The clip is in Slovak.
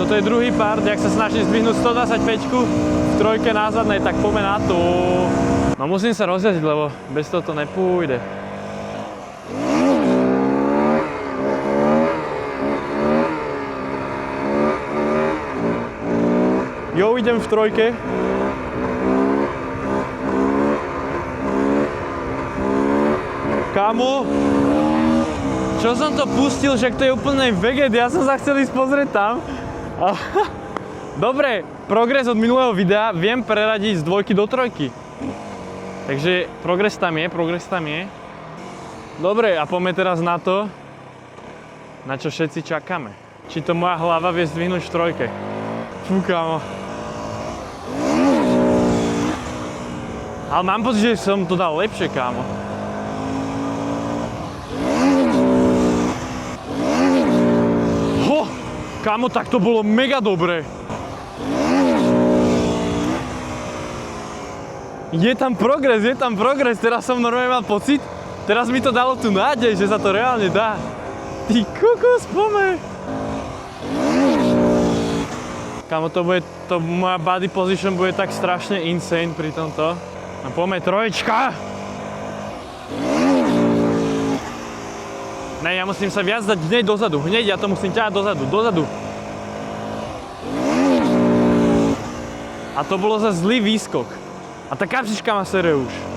toto je druhý part, jak sa snažím zdvihnúť 125 v trojke názadnej, tak poďme na to. No musím sa rozjazdiť, lebo bez toho to nepôjde. Jo, idem v trojke. Kámo, čo som to pustil, že to je úplne veget, ja som sa chcel ísť pozrieť tam. Dobre, progres od minulého videa viem preradiť z dvojky do trojky. Takže progres tam je. Dobre, a poďme teraz na to, na čo všetci čakáme. Či to moja hlava vie zdvihnúť v trojke. Fú, kámo. Ale mám pocit, že som to dal lepšie, kámo. Kámo, tak to bolo mega dobré. Je tam progres, teraz som normálne mal pocit. Teraz mi to dalo tú nádej, že sa to reálne dá. Ty kokos, poďme. Kámo, moja body position bude tak strašne insane pri tomto. No poďme, troječka. Ne, ja musím sa viac dať hneď dozadu, ja to musím ťahať dozadu. A to bolo za zlý výskok. A tá kapsička ma sere už.